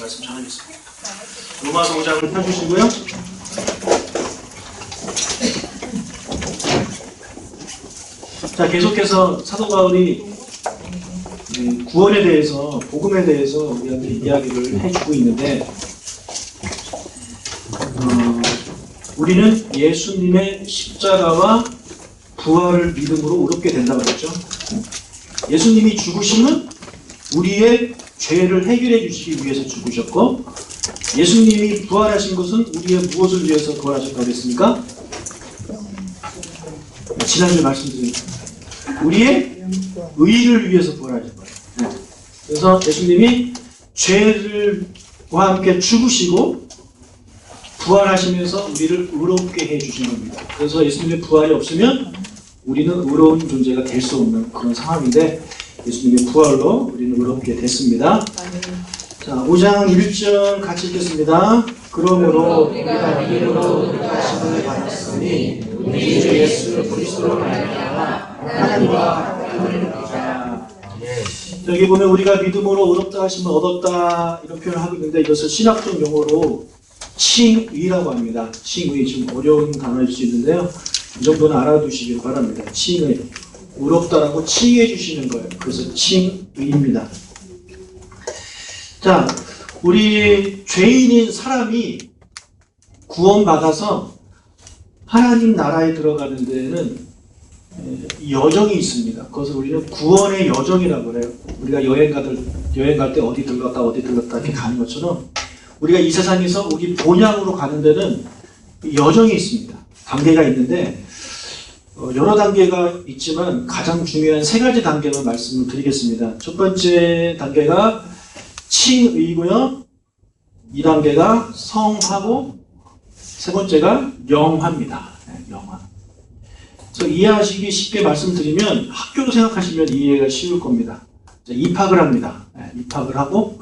말씀 전하겠습니다. 로마서 5장을 펴주시고요. 자, 계속해서 사도 바울이 구원에 대해서, 복음에 대해서 우리한테 이야기를 해주고 있는데, 우리는 예수님의 십자가와 부활을 믿음으로 의롭게 된다고 그랬죠. 예수님이 죽으심은 우리의 죄를 해결해 주시기 위해서 죽으셨고, 예수님이 부활하신 것은 우리의 무엇을 위해서 부활하셨다고 그랬습니까? 지난주에 말씀드렸죠. 우리의 의를 위해서 부활하신 거예요. 그래서 예수님이 죄를과 함께 죽으시고 부활하시면서 우리를 의롭게 해주신 겁니다. 그래서 예수님의 부활이 없으면 우리는 의로운 존재가 될 수 없는 그런 상황인데, 예수님의 부활로 우리는 의롭게 됐습니다. 자, 5장 1절 같이 읽겠습니다. 그러므로 우리가 믿음으로 의롭다심을 받았으니 우리 주 예수 그리스도로 말미암아 하나님과 하나님을 믿자. 여기 보면 우리가 믿음으로 의롭다 하심을 얻었다 이런 표현을 하고 있는데, 이것을 신학적 용어로 칭의라고 합니다. 칭의, 좀 어려운 단어일 수 있는데요, 이 정도는 알아두시길 바랍니다. 칭의, 의롭다라고 칭해 주시는 거예요. 그래서 칭의입니다. 자, 우리 죄인인 사람이 구원받아서 하나님 나라에 들어가는 데는 여정이 있습니다. 그것을 우리는 구원의 여정이라고 해요. 우리가 여행 갈 때 어디 들렀다 이렇게 가는 것처럼, 우리가 이 세상에서 우리 본향으로 가는 데는 여정이 있습니다. 단계가 있는데, 여러 단계가 있지만 가장 중요한 세 가지 단계만 말씀을 드리겠습니다. 첫 번째 단계가 칭의고요, 2단계가 성하고, 세 번째가 영화입니다. 영화. 그래서 이해하시기 쉽게 말씀드리면, 학교로 생각하시면 이해가 쉬울 겁니다. 입학을 합니다. 입학을 하고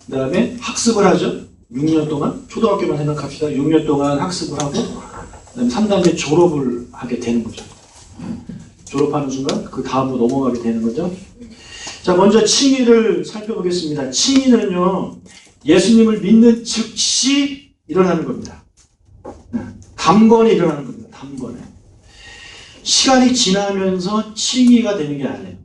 그 다음에 학습을 하죠. 6년 동안, 초등학교만 생각합시다. 6년 동안 학습을 하고 그 다음에 3단계 졸업을 하게 되는 거죠. 졸업하는 순간 그 다음으로 넘어가게 되는 거죠. 자, 먼저 칭의를 살펴보겠습니다. 칭의는요, 예수님을 믿는 즉시 일어나는 겁니다. 단번에 일어나는 겁니다. 단번에. 시간이 지나면서 칭의가 되는 게 아니에요.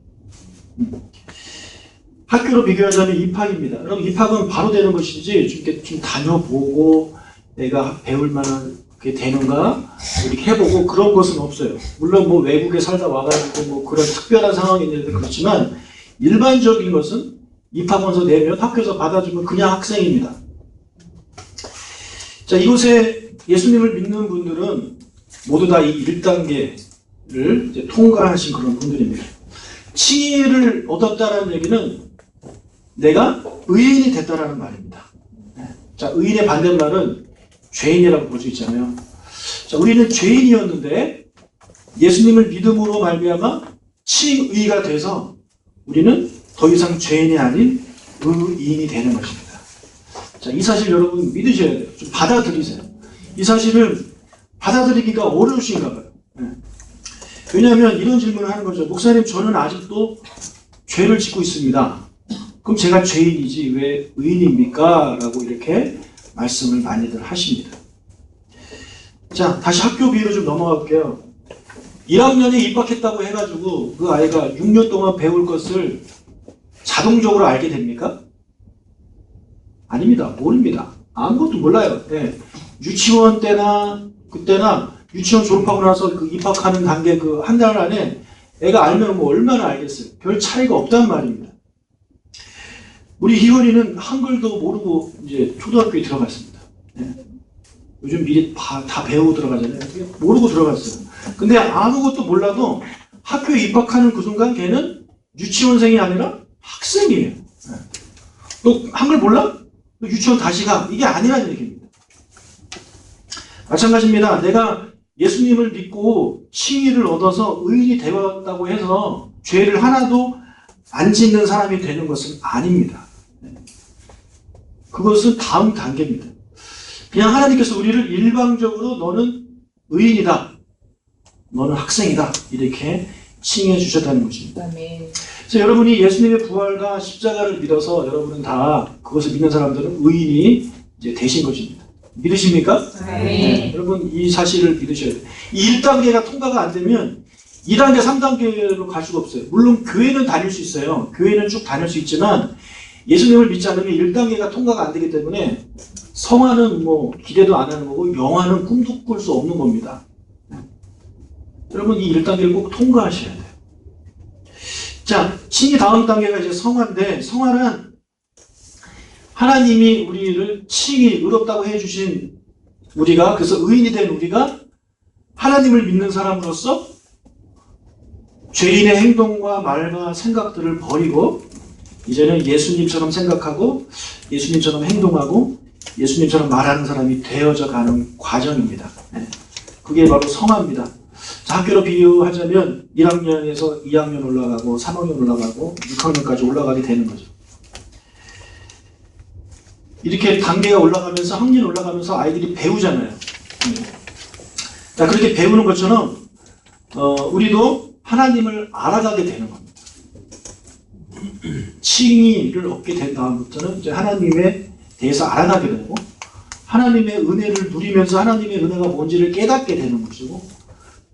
학교로 비교하자면 입학입니다. 그럼 입학은 바로 되는 것이지, 좀 다녀보고 내가 배울 만한 게 되는가 이렇게 해보고 그런 것은 없어요. 물론 뭐 외국에 살다 와가지고 뭐 그런 특별한 상황이 있는데 그렇지만, 일반적인 것은 입학원서 내면 학교에서 받아주면 그냥 학생입니다. 자, 이곳에 예수님을 믿는 분들은 모두 다 이 1단계를 이제 통과하신 그런 분들입니다. 칭의를 얻었다는 얘기는 내가 의인이 됐다라는 말입니다. 자, 의인의 반대말은 죄인이라고 볼 수 있잖아요. 자, 우리는 죄인이었는데 예수님을 믿음으로 말미암아 칭의가 돼서 우리는 더 이상 죄인이 아닌 의인이 되는 것입니다. 자, 이 사실 여러분 믿으셔야 돼요. 좀 받아들이세요. 이 사실을 받아들이기가 어려우신가 봐요. 왜냐하면 이런 질문을 하는 거죠. 목사님, 저는 아직도 죄를 짓고 있습니다. 그럼 제가 죄인이지 왜 의인입니까? 라고 이렇게 말씀을 많이들 하십니다. 자, 다시 학교 비유로 좀 넘어갈게요. 1학년에 입학했다고 해가지고 그 아이가 6년 동안 배울 것을 자동적으로 알게 됩니까? 아닙니다. 모릅니다. 아무것도 몰라요. 유치원 때나 그때나 유치원 졸업하고 나서 그 입학하는 단계 그 한 달 안에 애가 알면 뭐 얼마나 알겠어요. 별 차이가 없단 말입니다. 우리 희원이는 한글도 모르고 이제 초등학교에 들어갔습니다. 요즘 미리 다 배우고 들어가잖아요. 모르고 들어갔어요. 근데 아무것도 몰라도 학교에 입학하는 그 순간 걔는 유치원생이 아니라 학생이에요. 너 한글 몰라? 너 유치원 다시 가. 이게 아니라는 얘기입니다. 마찬가지입니다. 내가 예수님을 믿고 칭의를 얻어서 의인이 되었다고 해서 죄를 하나도 안 짓는 사람이 되는 것은 아닙니다. 그것은 다음 단계입니다. 그냥 하나님께서 우리를 일방적으로 너는 의인이다, 너는 학생이다 이렇게 칭해 주셨다는 것입니다. 그래서 여러분이 예수님의 부활과 십자가를 믿어서 여러분은 다 그것을 믿는 사람들은 의인이 이제 되신 것입니다. 믿으십니까? 네. 여러분 이 사실을 믿으셔야 돼요. 이 1단계가 통과가 안 되면 2단계, 3단계로 갈 수가 없어요. 물론 교회는 다닐 수 있어요. 교회는 쭉 다닐 수 있지만 예수님을 믿지 않으면 1단계가 통과가 안 되기 때문에 성화는 뭐 기대도 안 하는 거고 영화는 꿈도 꿀 수 없는 겁니다. 여러분 이 1단계를 꼭 통과하셔야 돼요. 자, 칭의 다음 단계가 이제 성화인데 성화는 하나님이 우리를 칭의 의롭다고 해주신 우리가 그래서 의인이 된 우리가 하나님을 믿는 사람으로서 죄인의 행동과 말과 생각들을 버리고 이제는 예수님처럼 생각하고 예수님처럼 행동하고 예수님처럼 말하는 사람이 되어져 가는 과정입니다. 그게 바로 성화입니다. 학교로 비유하자면 1학년에서 2학년 올라가고 3학년 올라가고 6학년까지 올라가게 되는 거죠. 이렇게 단계가 올라가면서 학년 올라가면서 아이들이 배우잖아요. 자, 그렇게 배우는 것처럼 우리도 하나님을 알아가게 되는 겁니다. 칭의를 얻게 된 다음부터는 이제 하나님에 대해서 알아가게 되고 하나님의 은혜를 누리면서 하나님의 은혜가 뭔지를 깨닫게 되는 것이고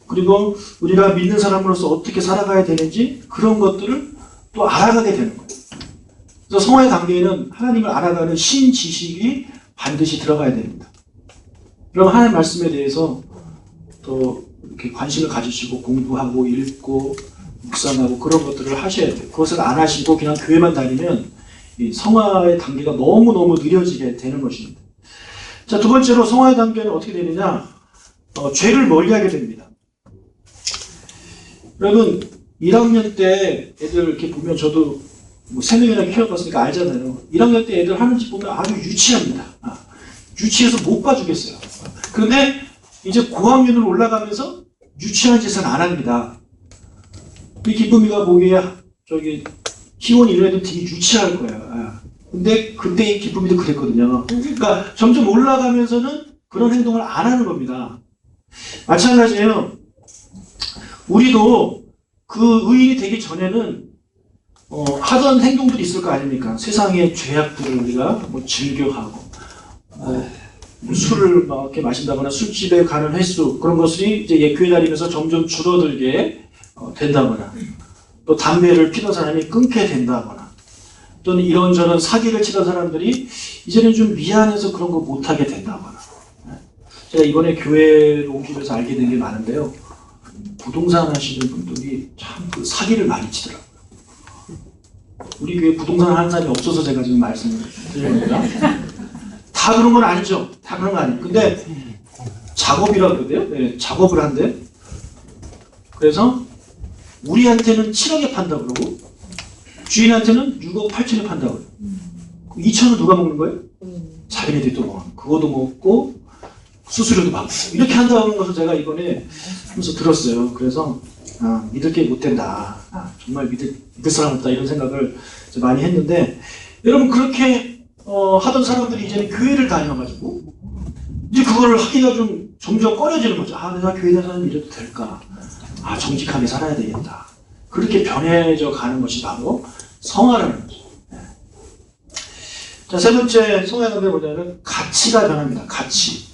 그리고 우리가 믿는 사람으로서 어떻게 살아가야 되는지 그런 것들을 또 알아가게 되는 거예요. 그래서 성화의 단계에는 하나님을 알아가는 신지식이 반드시 들어가야 됩니다. 그럼 하나님 말씀에 대해서 또 이렇게 관심을 가지시고 공부하고 읽고 묵상하고 그런 것들을 하셔야 돼요. 그것을 안 하시고 그냥 교회만 다니면 이 성화의 단계가 너무너무 느려지게 되는 것입니다. 자, 두 번째로 성화의 단계는 어떻게 되느냐? 죄를 멀리하게 됩니다. 여러분 1학년 때 애들 이렇게 보면 저도 뭐 3명이나 키워봤으니까 알잖아요. 1학년 때 애들 하는 짓 보면 아주 유치합니다. 유치해서 못 봐주겠어요. 그런데 이제 고학년으로 올라가면서 유치한 짓은 안 합니다. 우리 기쁨이가 보기에 저기 키원 이런 애들 되게 유치할 거야. 근데 그때 기쁨이도 그랬거든요. 그러니까 점점 올라가면서는 그런 행동을 안 하는 겁니다. 마찬가지예요. 우리도 그 의인이 되기 전에는 하던 행동들이 있을 거 아닙니까? 세상의 죄악들을 우리가 뭐 즐겨하고 술을 막 이렇게 마신다거나 술집에 가는 횟수 그런 것들이 이제 교회 다니면서 점점 줄어들게 된다거나 또 담배를 피던 사람이 끊게 된다거나 또는 이런저런 사기를 치던 사람들이 이제는 좀 미안해서 그런 거 못하게 된다거나 제가 이번에 교회로 옮기면서 알게 된 게 많은데요. 부동산 하시는 분들이 참 그 사기를 많이 치더라고요. 우리 교회 부동산 하는 사람이 없어서 제가 지금 말씀을 드리는 겁니다. 다 그런 건 아니죠. 다 그런 거 아니에요. 근데 작업이라고 그러대요. 네, 작업을 한대. 그래서 우리한테는 7억에 판다고 그러고 주인한테는 6억 8천에 판다고 그래요. 2천은 누가 먹는 거예요? 자기네들이 또 먹는 그것도 먹고 수수료도 받고 이렇게 한다는 것을 제가 이번에 하면서 들었어요. 그래서 믿을 게 못 된다. 정말 믿을 사람 없다 이런 생각을 많이 했는데 여러분 그렇게 하던 사람들이 이제는 교회를 다녀가지고 이제 그거를 하기가 좀 점점 꺼려지는 거죠. 내가 교회 다니면 이래도 될까? 정직하게 살아야 되겠다. 그렇게 변해져 가는 것이 바로 성화라는 거죠. 자, 세 번째 성화의 단계가 뭐냐면 가치가 변합니다. 가치.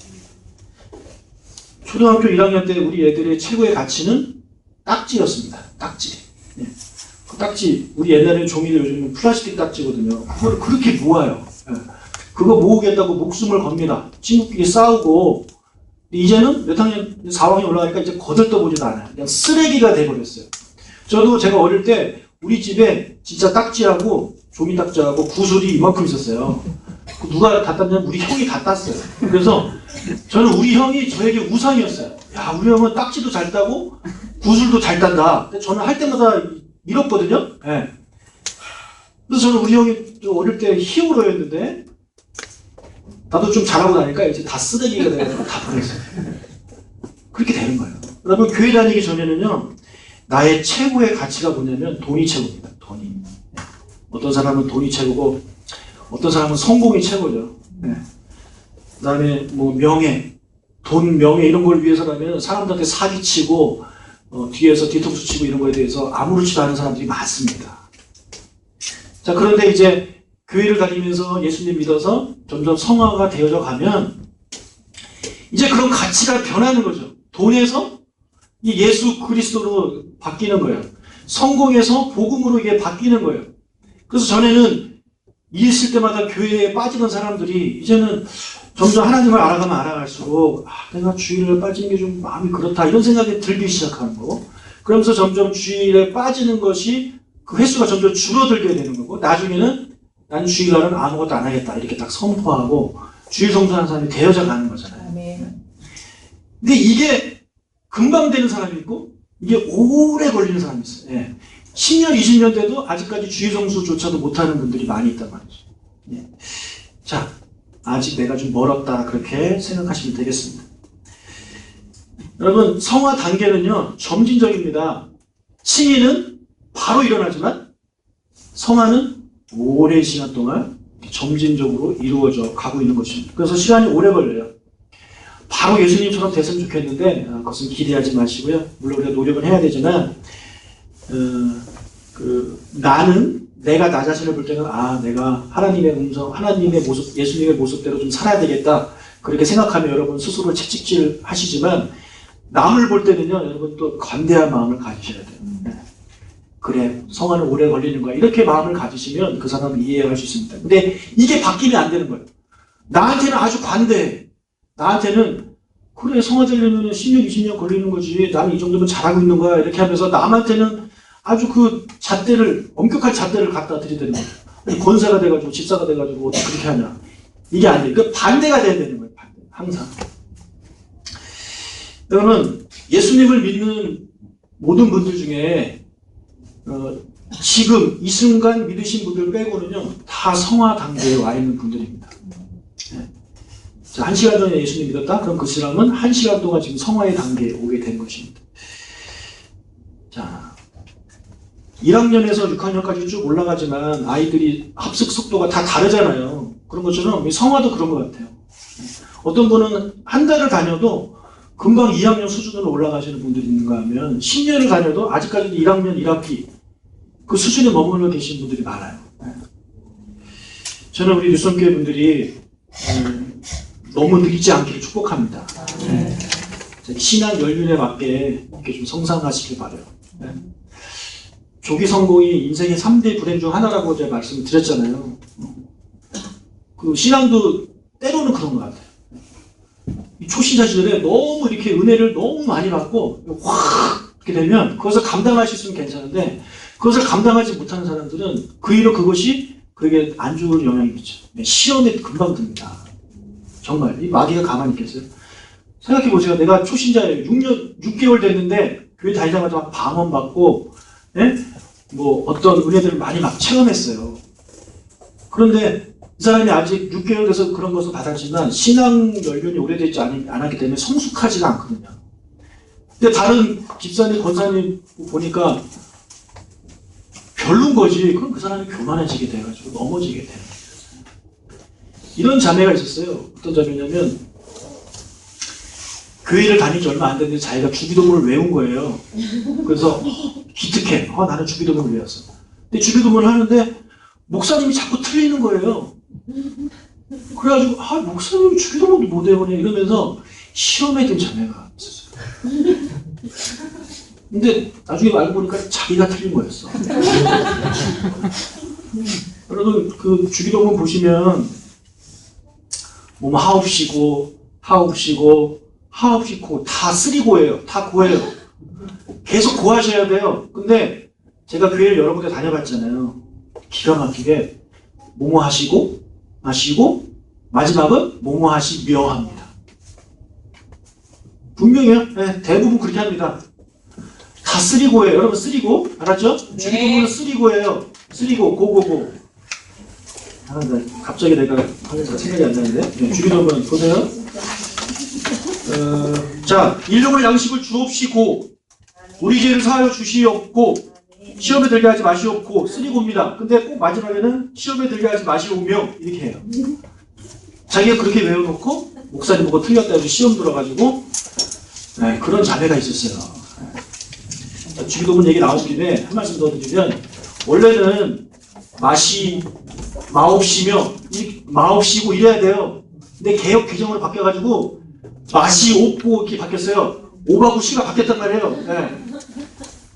초등학교 1학년 때 우리 애들의 최고의 가치는 딱지였습니다. 딱지. 네. 그 딱지, 우리 옛날에는 종이를 요즘은 플라스틱 딱지거든요. 그걸 그렇게 모아요. 네. 그거 모으겠다고 목숨을 겁니다. 친구끼리 싸우고 이제는 몇 학년, 4학년 올라가니까 이제 거들떠보지도 않아요. 그냥 쓰레기가 돼버렸어요. 저도 제가 어릴 때 우리 집에 진짜 딱지하고 종이 딱지하고 구슬이 이만큼 있었어요. 누가 다 땄냐면 우리 형이 다 땄어요. 그래서 저는 우리 형이 저에게 우상이었어요. 야, 우리 형은 딱지도 잘 따고 구슬도 잘 딴다. 근데 저는 할 때마다 잃었거든요. 네. 그래서 저는 우리 형이 어릴 때 히어로였는데 나도 좀 잘하고 나니까 이제 다 쓰레기가 돼가지고 다 버렸어요. 그렇게 되는 거예요. 여러분 교회 다니기 전에는요. 나의 최고의 가치가 뭐냐면 돈이 최고입니다. 돈이. 어떤 사람은 돈이 최고고 어떤 사람은 성공이 최고죠. 네. 그 다음에 뭐 명예, 돈, 명예 이런 걸 위해서라면 사람들한테 사기치고 뒤에서 뒤통수 치고 이런 거에 대해서 아무렇지도 않은 사람들이 많습니다. 자, 그런데 이제 교회를 다니면서 예수님 믿어서 점점 성화가 되어져 가면 이제 그런 가치가 변하는 거죠. 돈에서 이 예수 그리스도로 바뀌는 거예요. 성공에서 복음으로 이게 바뀌는 거예요. 그래서 전에는 일 있을 때마다 교회에 빠지던 사람들이 이제는 점점 하나님을 알아가면 알아갈수록 내가 주일에 빠지는 게 좀 마음이 그렇다 이런 생각이 들기 시작하는 거고, 그러면서 점점 주일에 빠지는 것이 그 횟수가 점점 줄어들게 되는 거고, 나중에는 난 주일날은 아무것도 안 하겠다 이렇게 딱 선포하고 주일 성수하는 사람이 되어져 가는 거잖아요. 근데 이게 금방 되는 사람이 있고 이게 오래 걸리는 사람이 있어요. 예. 10년, 20년 돼도 아직까지 주일 성수조차도 못하는 분들이 많이 있단 말이죠. 예. 자, 아직 내가 좀 멀었다 그렇게 생각하시면 되겠습니다. 여러분, 성화 단계는요 점진적입니다. 칭의는 바로 일어나지만 성화는 오랜 시간 동안 점진적으로 이루어져 가고 있는 것입니다. 그래서 시간이 오래 걸려요. 바로 예수님처럼 됐으면 좋겠는데 그것은 기대하지 마시고요. 물론 우리가 노력은 해야 되지만 나는 내가 나 자신을 볼 때는 내가 하나님의 음성, 하나님의 모습, 예수님의 모습대로 좀 살아야 되겠다 그렇게 생각하면 여러분 스스로 채찍질 하시지만, 남을 볼 때는요 여러분 또 관대한 마음을 가지셔야 돼요. 그래, 성화는 오래 걸리는 거야 이렇게 마음을 가지시면 그 사람을 이해할 수 있습니다. 근데 이게 바뀌면 안 되는 거예요. 나한테는 아주 관대해. 나한테는 그래, 성화되려면 10년, 20년 걸리는 거지. 나는 이 정도면 잘하고 있는 거야. 이렇게 하면서 남한테는 아주 그 잣대를, 엄격한 잣대를 갖다 드리는 거예요. 권사가 돼가지고, 집사가 돼가지고 어떻게 그렇게 하냐. 이게 안 돼. 그 반대가 돼야 되는 거예요. 반대. 항상. 여러분, 예수님을 믿는 모든 분들 중에 지금 이 순간 믿으신 분들 빼고는요 다 성화 단계에 와 있는 분들입니다. 자, 1시간 전에 예수님 믿었다? 그럼 그 사람은 1시간 동안 지금 성화의 단계에 오게 된 것입니다. 자, 1학년에서 6학년까지 쭉 올라가지만 아이들이 합숙 속도가 다 다르잖아요. 그런 것처럼 성화도 그런 것 같아요. 어떤 분은 한 달을 다녀도 금방 2학년 수준으로 올라가시는 분들이 있는가 하면 10년을 다녀도 아직까지도 1학년 1학기 그 수준에 머물러 계신 분들이 많아요. 저는 우리 뉴스홈교회 분들이 너무 늙지 않기를 축복합니다. 신앙 연륜에 맞게 이렇게 좀 성장하시길 바라요. 조기 성공이 인생의 3대 불행 중 하나라고 제가 말씀을 드렸잖아요. 그 신앙도 때로는 그런 것 같아요. 초신자 시절에 너무 이렇게 은혜를 너무 많이 받고 확 이렇게 되면 그것을 감당하실 수는 괜찮은데, 그것을 감당하지 못하는 사람들은 그 이후로 그것이 그에게 안 좋은 영향이 있죠. 시험에 금방 듭니다. 정말 이 마귀가 가만히 있겠어요? 생각해보세요. 내가 초신자예요. 6개월 됐는데 교회 다니자마자 막 방언받고 뭐 어떤 은혜들을 많이 막 체험했어요. 그런데 이 사람이 아직 6개월 돼서 그런 것을 받았지만 신앙 연륜이 오래되지 않았기 때문에 성숙하지가 않거든요. 근데 다른 집사님, 권사님 보니까 별론 거지. 그럼 그 사람이 교만해지게 돼가지고 넘어지게 되는 거예요. 이런 자매가 있었어요. 어떤 자매냐면 교회를 다닌 지 얼마 안 됐는데 자기가 주기도문을 외운 거예요. 그래서 기특해. 나는 주기도문을 외웠어. 근데 주기도문을 하는데 목사님이 자꾸 틀리는 거예요. 그래가지고 목사님이 주기도문도 못 외우네 이러면서 시험에 든 자매가 있었어요. 근데 나중에 알고 보니까 자기가 틀린 거였어. 여러분 그 주기도문 보시면 뭐 하옵시고 하옵시고 다 쓰리고예요. 다 고예요. 계속 고하셔야 돼요. 근데 제가 교회를 여러 군데 다녀봤잖아요. 기가 막히게 뭐뭐 하시고 마지막은 뭐뭐 하시며 합니다. 분명해요. 대부분 그렇게 합니다. 다 쓰리고예요. 여러분 쓰리고 알았죠? 네. 주기도문은 쓰리고예요. 쓰리고 고고고. 갑자기 내가 하면서 생각이 안 나는데. 주기도문 보세요. 자, 일용할 양식을 주옵시고 우리 죄를 사하여 주시옵고 시험에 들게 하지 마시옵고 쓰리고입니다. 근데 꼭 마지막에는 시험에 들게 하지 마시오며 이렇게 해요. 자기가 그렇게 외워놓고 목사님 보고 틀렸다 해서 시험 들어가지고 그런 자매가 있었어요. 주기도문 얘기 나온 김에 한 말씀 더 드리면, 원래는 마옵시며 마옵시고 이래야 돼요. 근데 개혁 규정으로 바뀌어가지고 맛이 없고 이렇게 바뀌었어요. 오하고 시가 바뀌었단 말이에요. 네.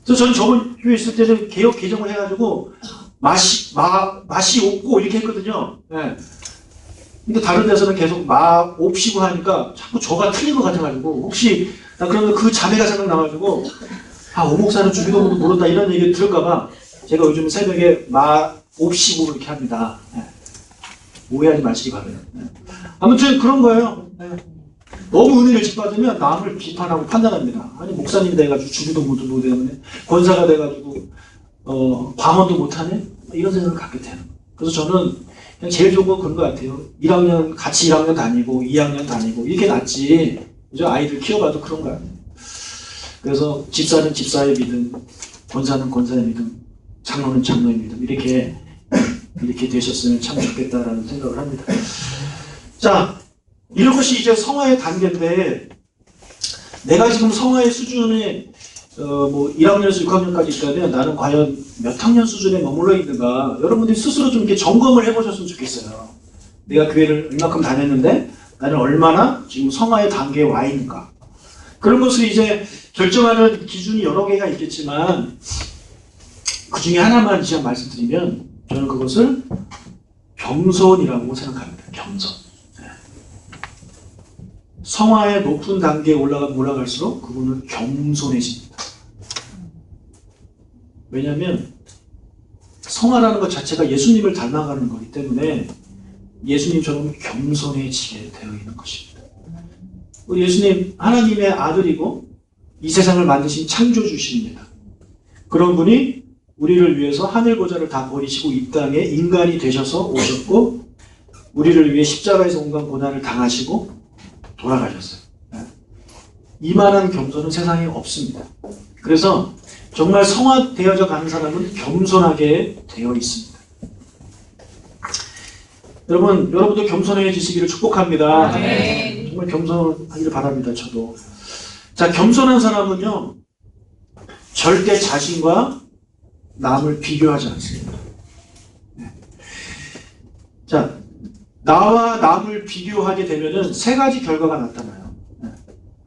그래서 저는 저번 교회 있을 때는 개혁 개정을 해가지고 맛이 없고 이렇게 했거든요. 네. 근데 다른 데서는 계속 마옵시고 하니까 자꾸 저가 틀린 것 같아가지고 혹시 나 그러면 그 자매가 생각나가지고 오목사는 주기도문도 모른다 이런 얘기 들을까봐 제가 요즘 새벽에 마옵시고 이렇게 합니다. 네. 오해하지 마시기 바래요. 네. 아무튼 그런 거예요. 네. 너무 은혜를 일찍 받으면 남을 비판하고 판단합니다. 아니 목사님이 돼가지고 주기도문도 못하네, 권사가 돼가지고 방언도 못하네, 이런 생각을 갖게 되는 거예요. 그래서 저는 그냥 제일 좋은 건 그런 것 같아요. 1학년 같이 1학년 다니고 2학년 다니고 이게 낫지. 그죠? 아이들 키워봐도 그런 거야. 그래서 집사는 집사의 믿음, 권사는 권사의 믿음, 장로는 장로의 믿음, 이렇게 되셨으면 참 좋겠다라는 생각을 합니다. 자, 이런 것이 이제 성화의 단계인데, 내가 지금 성화의 수준에 1학년에서 6학년까지 있다면 나는 과연 몇 학년 수준에 머물러 있는가, 여러분들이 스스로 좀 이렇게 점검을 해보셨으면 좋겠어요. 내가 교회를 얼마큼 다녔는데 나는 얼마나 지금 성화의 단계에 와 있는가. 그런 것을 이제 결정하는 기준이 여러 개가 있겠지만 그 중에 하나만 제가 말씀드리면 저는 그것을 겸손이라고 생각합니다. 겸손. 성화의 높은 단계에 올라갈수록 그분은 겸손해집니다. 왜냐하면 성화라는 것 자체가 예수님을 닮아가는 거기 때문에 예수님처럼 겸손해지게 되어 있는 것입니다. 예수님 하나님의 아들이고 이 세상을 만드신 창조주십니다. 그런 분이 우리를 위해서 하늘 보좌를 다 버리시고 이 땅에 인간이 되셔서 오셨고 우리를 위해 십자가에서 온갖 고난을 당하시고 돌아가셨어요. 이만한 겸손은 세상에 없습니다. 그래서 정말 성화되어져 가는 사람은 겸손하게 되어 있습니다. 여러분도 겸손해지시기를 축복합니다. 정말 겸손하기를 바랍니다. 저도. 자, 겸손한 사람은요, 절대 자신과 남을 비교하지 않습니다. 자, 나와 남을 비교하게 되면은 세 가지 결과가 나타나요.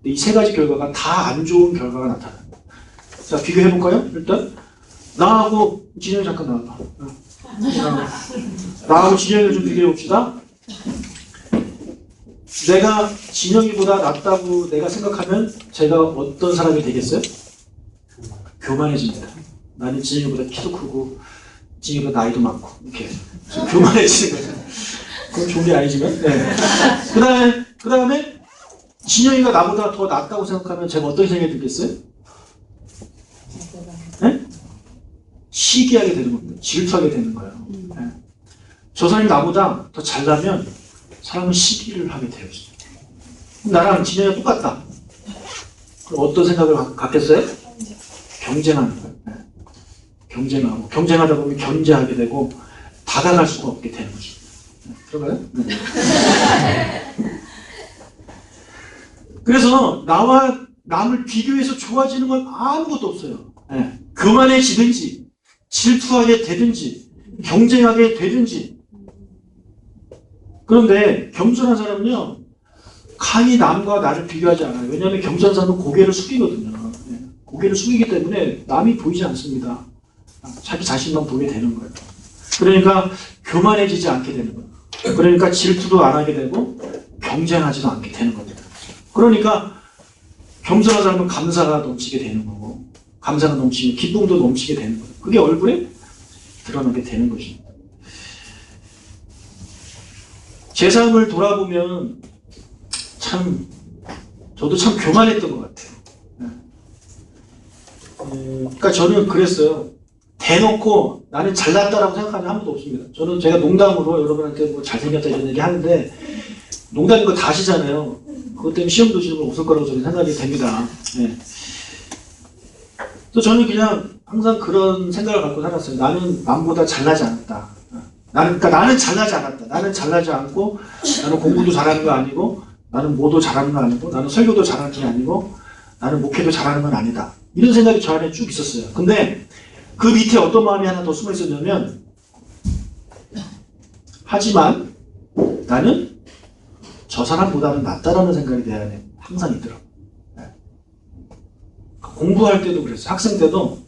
이 세 가지 결과가 다 안 좋은 결과가 나타납니다. 자, 비교해볼까요? 일단 나하고 진영이 잠깐 나와봐. 나하고 진영이를 좀 비교해봅시다. 내가 진영이보다 낫다고 내가 생각하면 제가 어떤 사람이 되겠어요? 교만해집니다. 나는 진영이보다 키도 크고 진영이보다 나이도 많고 이렇게 교만해지는 거죠. 그건 좋은 게 아니지만. 네. 그 다음에 진영이가 나보다 더 낫다고 생각하면 제가 어떤 생각이 들겠어요? 네? 시기하게 되는 겁니다. 질투하게 되는 거예요. 네. 저 사람이 나보다 더 잘나면 사람은 시기를 하게 되어요. 나랑 진영이가 똑같다. 그럼 어떤 생각을 갖겠어요? 경쟁하는 거예요. 네. 경쟁하다 보면 견제하게 되고 다가갈 수가 없게 되는 거죠. 들어가요? 네. 그래서 나와 남을 비교해서 좋아지는 건 아무것도 없어요. 네. 교만해지든지 질투하게 되든지 경쟁하게 되든지. 그런데 겸손한 사람은요, 감히 남과 나를 비교하지 않아요. 왜냐하면 겸손한 사람은 고개를 숙이거든요. 네. 고개를 숙이기 때문에 남이 보이지 않습니다. 자기 자신만 보게 되는 거예요. 그러니까 교만해지지 않게 되는 거예요. 그러니까 질투도 안 하게 되고 경쟁하지도 않게 되는 겁니다. 그러니까 겸손한 사람은 감사가 넘치게 되는 거고, 감사가 넘치면 기쁨도 넘치게 되는 거예요. 그게 얼굴에 드러나게 되는 것입니다. 제 삶을 돌아보면 저도 참 교만했던 것 같아요. 그러니까 저는 그랬어요. 대놓고 나는 잘났다라고 생각하는 아무도 없습니다. 저는 제가 농담으로 여러분한테 뭐 잘생겼다 이런 얘기 하는데 농담인 거 다 아시잖아요. 그것 때문에 시험도 지금 없을 거라고 저는 생각이 됩니다. 네. 그래서 저는 그냥 항상 그런 생각을 갖고 살았어요. 나는 남보다 잘나지 않았다. 나는 잘나지 않았다. 나는 잘나지 않고, 나는 공부도 잘하는 거 아니고, 나는 뭐도 잘하는 거 아니고, 나는 설교도 잘하는 게 아니고, 나는 목회도 잘하는 건 아니다. 이런 생각이 저 안에 쭉 있었어요. 근데 그 밑에 어떤 마음이 하나 더 숨어 있었냐면, 하지만 나는 저 사람보다는 낫다라는 생각이 내 안에 항상 있더라고. 공부할 때도 그랬어. 학생 때도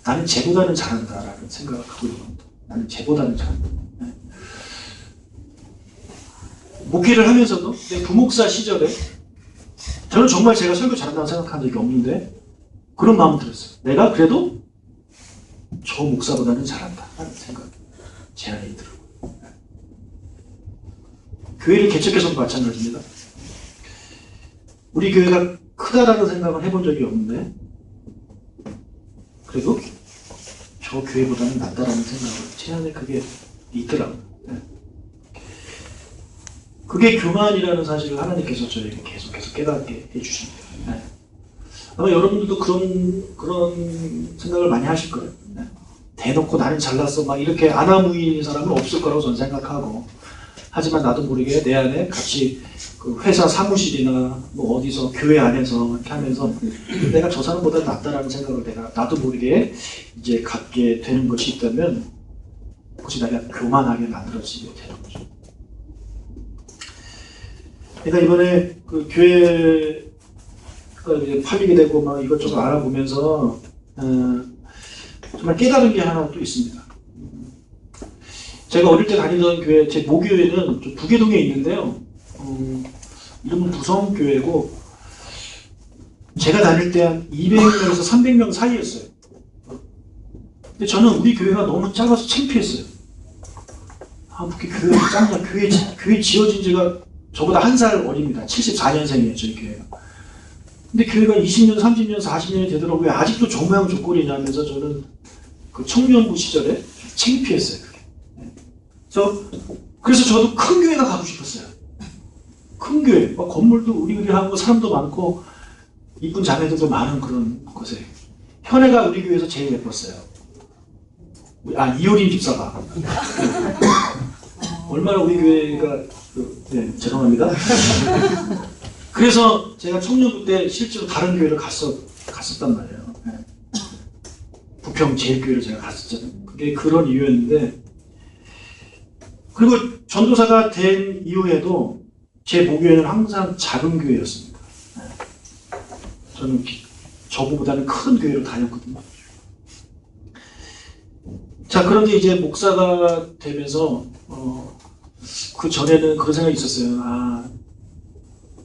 나는 쟤보다는 잘한다라는 생각을 갖고 있는 겁니다. 나는 쟤보다는 잘한다. 목회를 하면서도 내 부목사 시절에 저는 정말 제가 설교 잘한다고 생각한 적이 없는데 그런 마음이 들었어요. 내가 그래도 저 목사보다는 잘한다 하는 생각이 제 안에 있더라고요. 교회를 개척해서도 마찬가지입니다. 우리 교회가 크다라는 생각을 해본 적이 없는데 그래도 저 교회보다는 낫다라는 생각을 제 안에 그게 있더라고요. 그게 교만이라는 사실을 하나님께서 저에게 계속해서 깨닫게 해주십니다. 아마 여러분들도 그런 생각을 많이 하실 거예요. 대놓고 나는 잘났어 막 이렇게 아나무인인 사람은 없을 거라고 저는 생각하고, 하지만 나도 모르게 내 안에 같이 그 회사 사무실이나 뭐 어디서 교회 안에서 이렇게 하면서 내가 저 사람보다 낫다라는 생각을 내가 나도 모르게 이제 갖게 되는 것이 있다면 그것이 내가 교만하게 만들어지게 되는 거죠. 그러니까 이번에 그 교회가 이제 팔리게 되고 막 이것저것 알아보면서 정말 깨달은 게 하나 또 있습니다. 제가 어릴 때 다니던 교회, 제 모교회는 좀 부계동에 있는데요. 이름은 부성교회고 제가 다닐 때 한 200명에서 300명 사이였어요. 근데 저는 우리 교회가 너무 작아서 창피했어요. 아, 그렇게 교회가 작냐? 교회 지어진 지가 저보다 한 살 어립니다. 74년생이에요, 저희 교회가. 근데 교회가 20년, 30년, 40년이 되도록 왜 아직도 저 모양 저 꼴이냐면서 저는 그 청년부 시절에 창피했어요. 그래서 저도 큰 교회가 가고 싶었어요. 큰 교회, 막 건물도 으리으리하고 사람도 많고 이쁜 자매들도 많은 그런 곳에. 현애가 우리 교회에서 제일 예뻤어요. 이효린 집사가. 얼마나 우리 교회가 죄송합니다. 그래서 제가 청년부 때 실제로 다른 교회를 갔었단 말이에요. 부평 제일교회를 제가 갔었잖아요. 그게 그런 이유였는데, 그리고 전도사가 된 이후에도 제 모교회는 항상 작은 교회였습니다. 저는 저보다는 큰 교회로 다녔거든요. 자, 그런데 이제 목사가 되면서 그 전에는 그런 생각이 있었어요.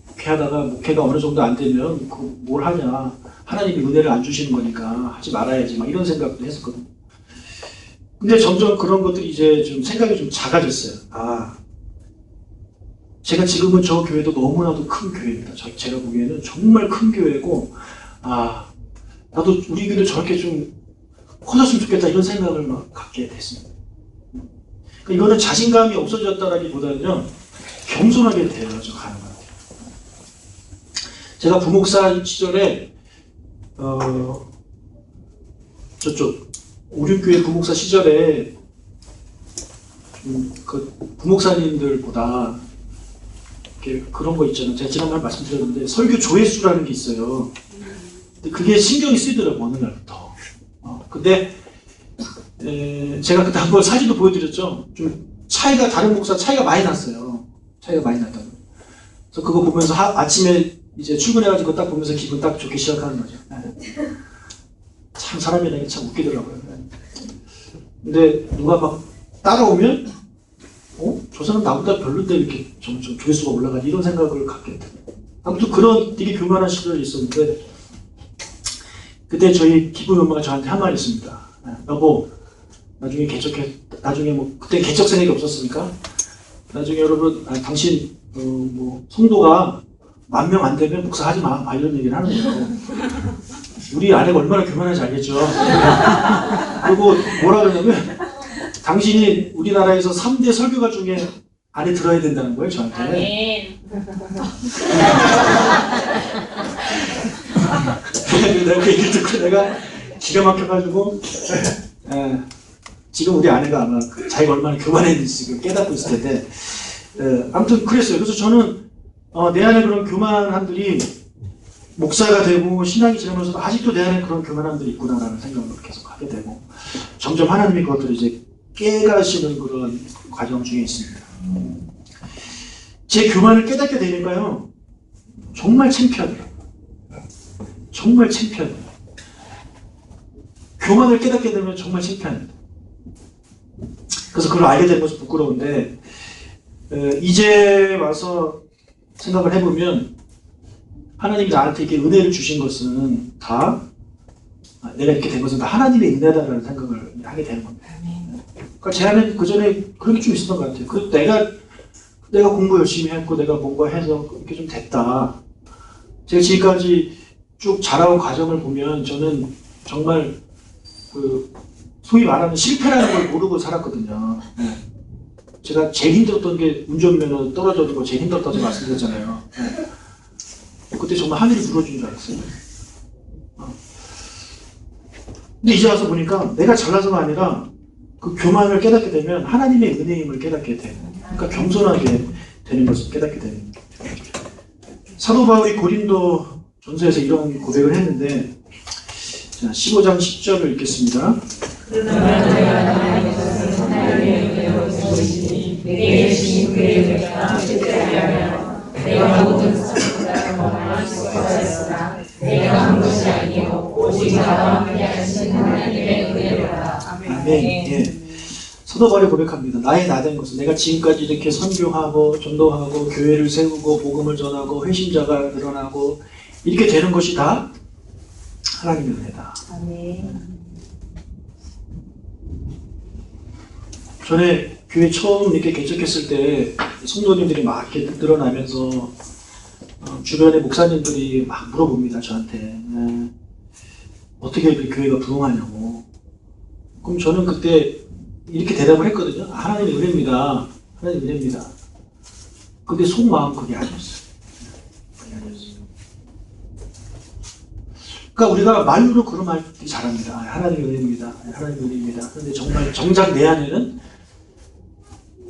목회하다가 목회가 어느 정도 안 되면 뭘 하냐, 하나님이 은혜를 안 주시는 거니까 하지 말아야지, 막 이런 생각도 했었거든요. 근데 점점 그런 것들이 이제 좀 생각이 좀 작아졌어요. 제가 지금은 저 교회도 너무나도 큰 교회입니다. 제가 보기에는 정말 큰 교회고, 나도 우리 교회도 저렇게 좀 커졌으면 좋겠다, 이런 생각을 막 갖게 됐습니다. 그러니까 이거는 자신감이 없어졌다라기보다는요, 겸손하게 되어져 가는 것 같아요. 제가 부목사 시절에 저쪽 오륜교회 부목사 시절에 그 부목사님들보다 이렇게 그런 거 있잖아요. 제가 지난번에 말씀드렸는데 설교 조회수라는 게 있어요. 근데 그게 신경이 쓰이더라고요, 어느 날부터. 근데 제가 그때 한번 사진도 보여드렸죠. 좀 차이가, 다른 목사 차이가 많이 났어요. 차이가 많이 났다고. 그래서 그거 보면서 아침에 이제 출근해가지고 딱 보면서 기분 딱 좋게 시작하는 거죠. 참 사람이라는 게 참 웃기더라고요. 근데 누가 막 따라오면 저 사람 나보다 별론데 이렇게 점점 조회수가 올라가지, 이런 생각을 갖게 돼요. 아무튼 그런 되게 교만한 시절이 있었는데, 그때 저희 기부 엄마가 저한테 한 말이 있습니다. 여보, 나중에 뭐 그때 개척 생각이 없었으니까 나중에 여러분 당신 뭐 성도가 10,000명 안 되면 목사하지 마, 이런 얘기를 하는 거예요. 우리 아내가 얼마나 교만한지 알겠죠. 그리고 뭐라 그러냐면, 당신이 우리나라에서 3대 설교가 중에 안에 들어야 된다는 거예요, 저한테. 내가 그 얘기를 듣고 내가 기가 막혀가지고, 지금 우리 아내가 아마 자기가 얼마나 교만했는지 지금 깨닫고 있을 텐데, 아무튼 그랬어요. 그래서 저는 내 안에 그런 교만함들이 목사가 되고 신앙이 지나면서도 아직도 내 안에 그런 교만함들이 있구나라는 생각을 계속 하게 되고, 점점 하나님이 그것들을 이제 깨가시는 그런 과정 중에 있습니다. 제 교만을 깨닫게 되니까요, 정말 창피하더라고요. 정말 창피하더라고요. 교만을 깨닫게 되면 정말 창피합니다. 그래서 그걸 알게 된 것은 부끄러운데, 이제 와서 생각을 해보면 하나님이 나한테 이렇게 은혜를 주신 것은 다, 내가 이렇게 된 것은 다 하나님의 은혜다라는 생각을 하게 되는 겁니다. 그러니까 제 안에 그 전에 그런 게 좀 있었던 것 같아요. 그 내가 공부 열심히 했고 내가 뭔가 해서 이렇게 좀 됐다. 제가 지금까지 쭉 자라온 과정을 보면 저는 정말 그 소위 말하는 실패라는 걸 모르고 살았거든요. 제가 제일 힘들었던 게 운전면허 떨어져도 제일 힘들었다고 말씀드렸잖아요. 그때 정말 하늘이 무너진 줄 알았어요. 근데 이제 와서 보니까 내가 잘나서가 아니라 그 교만을 깨닫게 되면 하나님의 은혜임을 깨닫게 돼요. 그러니까 겸손하게 되는 것을 깨닫게 되는 거예요. 사도 바울이 고린도 전서에서 이런 고백을 했는데, 자, 15장 10절을 읽겠습니다. 내게 주신 그의 은혜가 특별하며 내가 모든 사람보다 더 많이 수고하였으나 내가 한 것이 아니요 오직 나와 함께하신 하나님의 은혜로다. 아멘. 예. 사도 바울이 고백합니다. 나의 나된 것은 내가 지금까지 이렇게 선교하고 전도하고 교회를 세우고 복음을 전하고 회심자가 늘어나고 이렇게 되는 것이 다 하나님의 은혜다. 아멘. 전에 교회 처음 이렇게 개척했을 때 성도님들이 막 이렇게 늘어나면서 주변의 목사님들이 막 물어봅니다. 저한테 어떻게 이렇게 교회가 부흥하냐고. 그럼 저는 그때 이렇게 대답을 했거든요. 하나님의 은혜입니다. 하나님의 은혜입니다. 근데 속마음 그게 아니었어요. 그러니까 우리가 말로 그런 말 잘합니다. 하나님의 은혜입니다. 하나님의 은혜입니다. 그런데 정말 정작 내 안에는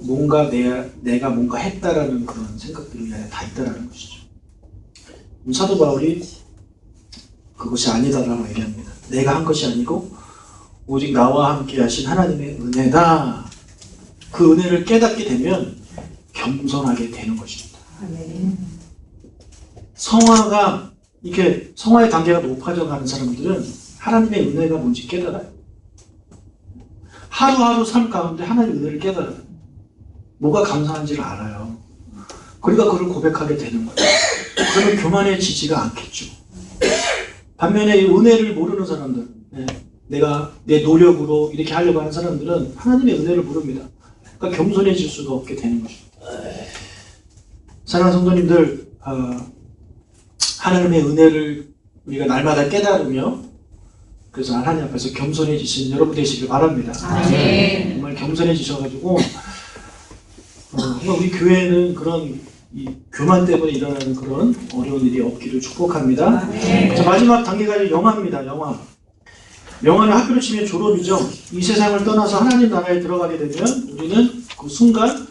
뭔가 내가 뭔가 했다라는 그런 생각들이 우리 안에 다 있다라는 것이죠. 사도 바울이 그것이 아니다라고 얘기합니다. 내가 한 것이 아니고 오직 나와 함께 하신 하나님의 은혜다. 그 은혜를 깨닫게 되면 겸손하게 되는 것입니다. 성화가 이렇게 성화의 단계가 높아져 가는 사람들은 하나님의 은혜가 뭔지 깨달아요. 하루하루 삶 가운데 하나님의 은혜를 깨달아요. 뭐가 감사한지를 알아요. 그러니까 그걸 고백하게 되는 거예요. 그러면 교만해지지가 않겠죠. 반면에 이 은혜를 모르는 사람들, 내가 내 노력으로 이렇게 하려고 하는 사람들은 하나님의 은혜를 모릅니다. 그러니까 겸손해질 수가 없게 되는 것입니다. 사랑하는 성도님들, 하나님의 은혜를 우리가 날마다 깨달으며 그래서 하나님 앞에서 겸손해지신 여러분 되시길 바랍니다. 정말 겸손해지셔가지고 우리 교회는 그런 이 교만 때문에 일어나는 그런 어려운 일이 없기를 축복합니다. 자, 마지막 단계가 영화입니다. 영화는 학교로 치면 졸업이죠. 이 세상을 떠나서 하나님 나라에 들어가게 되면 우리는 그 순간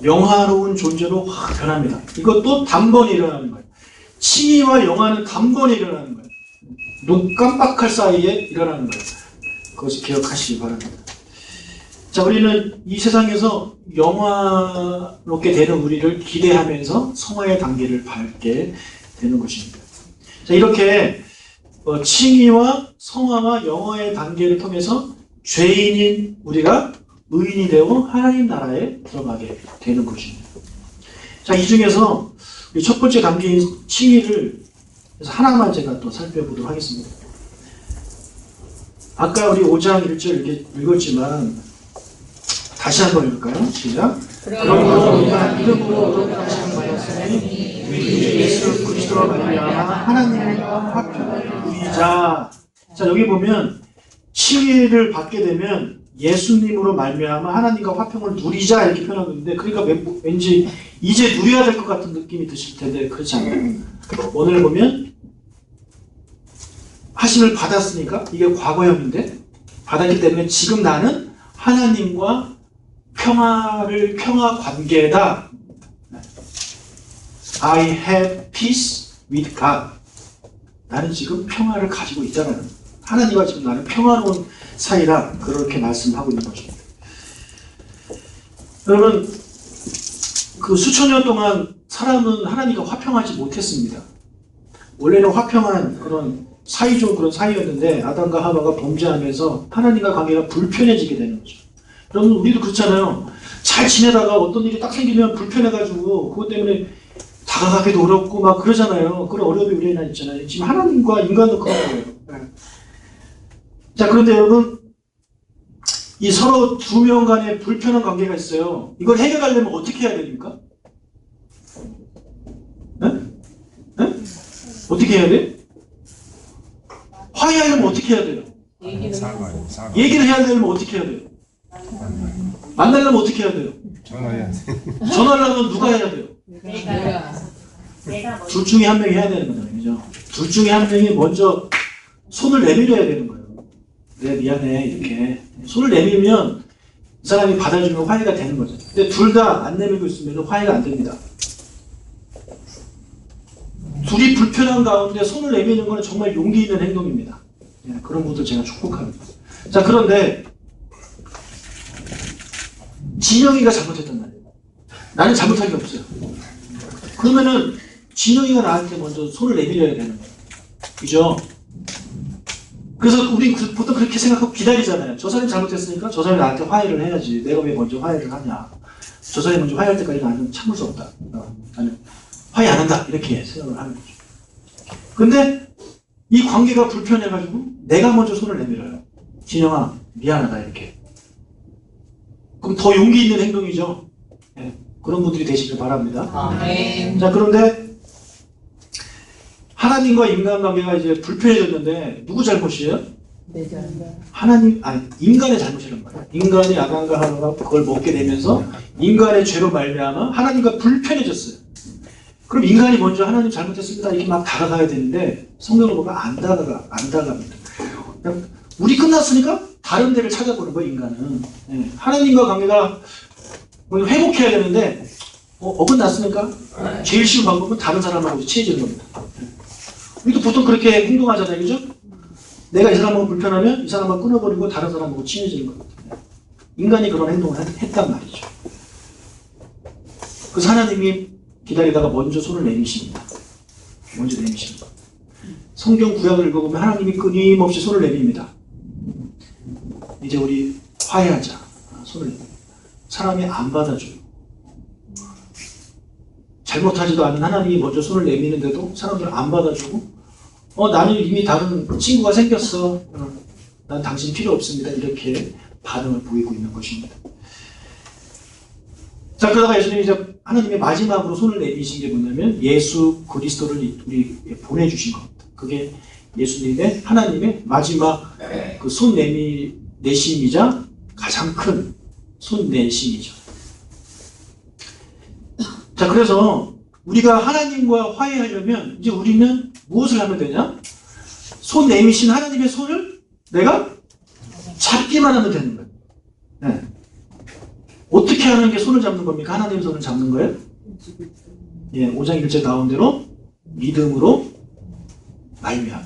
영화로운 존재로 확 변합니다. 이것도 단번에 일어나는 거예요. 칭의와 영화는 단번에 일어나는 거예요. 눈 깜빡할 사이에 일어나는 거예요. 그것을 기억하시기 바랍니다. 자, 우리는 이 세상에서 영화롭게 되는 우리를 기대하면서 성화의 단계를 밟게 되는 것입니다. 자, 이렇게 칭의와 성화와 영화의 단계를 통해서 죄인인 우리가 의인이 되어 하나님 나라에 들어가게 되는 것입니다. 자, 이 중에서 첫 번째 단계인 칭의를 하나만 제가 또 살펴보도록 하겠습니다. 아까 우리 5장 1절 읽었지만 다시 한번 읽을까요? 시작. 그러므로 우리가 믿음으로 얻어가신 바였으니 우리 주 예수 그리스도와 말미암아 하나님과 화평을 누리자. 자, 여기 보면 칭의를 받게 되면 예수님으로 말미암아 하나님과 화평을 누리자 이렇게 표현하고 있는데, 그러니까 왠지 이제 누려야 될 것 같은 느낌이 드실 텐데 그렇지 않아요. 오늘 보면 하심을 받았으니까 이게 과거형인데 받았기 때문에 지금 나는 하나님과 평화 관계다. I have peace with God. 나는 지금 평화를 가지고 있다는, 하나님과 지금 나는 평화로운 사이라, 그렇게 말씀하고 있는 것입니다. 여러분, 그 수천 년 동안 사람은 하나님과 화평하지 못했습니다. 원래는 화평한 그런 사이좋은 그런 사이였는데 아담과 하와가 범죄하면서 하나님과 관계가 불편해지게 되는 거죠. 여러분, 우리도 그렇잖아요. 잘 지내다가 어떤 일이 딱 생기면 불편해가지고 그것 때문에 다가가기도 어렵고 막 그러잖아요. 그런 어려움이 우리에나 있잖아요. 지금 하나님과 인간도 그런 거예요. 네. 자, 그런데 여러분, 이 서로 두 명 간에 불편한 관계가 있어요. 이걸 해결하려면 어떻게 해야 됩니까? 네? 네? 어떻게 해야 돼? 화해하려면 어떻게 해야 돼요? 얘기를 해야 되려면 어떻게 해야 돼요? 만나려면 어떻게 해야 돼요? 전화를 하면 누가 해야 돼요? 둘 중에 한 명이 해야 되는 거잖아요. 그죠? 둘 중에 한 명이 먼저 손을 내밀어야 되는 거예요. 네, 미안해. 이렇게. 손을 내밀면 이 사람이 받아주면 화해가 되는 거죠. 근데 둘 다 안 내밀고 있으면 화해가 안 됩니다. 둘이 불편한 가운데 손을 내미는 것은 정말 용기 있는 행동입니다. 예, 그런 분들 제가 축복합니다. 자, 그런데 진영이가 잘못했단 말이에요. 나는 잘못한 게 없어요. 그러면은 진영이가 나한테 먼저 손을 내밀어야 되는 거예요. 그죠? 그래서 우리 보통 그렇게 생각하고 기다리잖아요. 저 사람이 잘못했으니까 저 사람이 나한테 화해를 해야지. 내가 왜 먼저 화해를 하냐. 저 사람이 먼저 화해할 때까지 나는 참을 수 없다. 나는 화해 안 한다. 이렇게 생각을 하는 거죠. 근데 이 관계가 불편해가지고 내가 먼저 손을 내밀어요. 진영아, 미안하다. 이렇게. 그럼 더 용기 있는 행동이죠. 네, 그런 분들이 되시길 바랍니다. 네. 자, 그런데 하나님과 인간관계가 이제 불편해졌는데 누구 잘못이에요? 하나님, 아니 인간의 잘못이란 말이에요. 인간이 아담과 하와가 그걸 먹게 되면서 인간의 죄로 말미암아 하나님과 불편해졌어요. 그럼 인간이 먼저 하나님 잘못했습니다 이렇게 막 다가가야 되는데 성경을 보면 안 다가갑니다. 그냥 우리 끝났으니까 다른 데를 찾아보는 거예요. 인간은. 네. 하나님과 관계가 회복해야 되는데 어긋났으니까 제일 쉬운 방법은 다른 사람하고 친해지는 겁니다. 우리도 보통 그렇게 행동하잖아요. 그죠? 내가 이 사람하고 불편하면 이 사람하고 끊어버리고 다른 사람하고 친해지는 겁니다. 인간이 그런 행동을 했단 말이죠. 그래서 하나님이 기다리다가 먼저 손을 내미십니다. 먼저 내미십니다. 성경 구약을 읽어보면 하나님이 끊임없이 손을 내밉니다. 이제 우리 화해하자. 손을 내밉니다. 사람이 안 받아줘요. 잘못하지도 않은 하나님이 먼저 손을 내미는데도 사람들은 안 받아주고 나는 이미 다른 친구가 생겼어. 난 당신 필요 없습니다. 이렇게 반응을 보이고 있는 것입니다. 자, 그러다가 예수님이 이제 하나님의 마지막으로 손을 내미신 게 뭐냐면 예수 그리스도를 우리 보내주신 겁니다. 그게 예수님의 하나님의 마지막 그 손 내심이자 가장 큰 손 내심이죠. 자, 그래서 우리가 하나님과 화해하려면 이제 우리는 무엇을 하면 되냐? 손 내미신 하나님의 손을 내가 잡기만 하면 되는 거예요. 네. 어떻게 하는 게 손을 잡는 겁니까? 하나님의 손을 잡는 거예요? 예, 5장 1절 나온 대로 믿음으로 말미암아.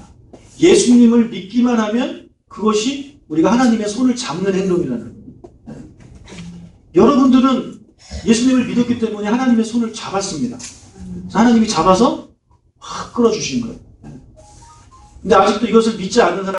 예수님을 믿기만 하면 그것이 우리가 하나님의 손을 잡는 행동이라는 거예요. 네. 여러분들은 예수님을 믿었기 때문에 하나님의 손을 잡았습니다. 하나님이 잡아서 끌어주신 거예요. 근데 아직도 이것을 믿지 않는 사람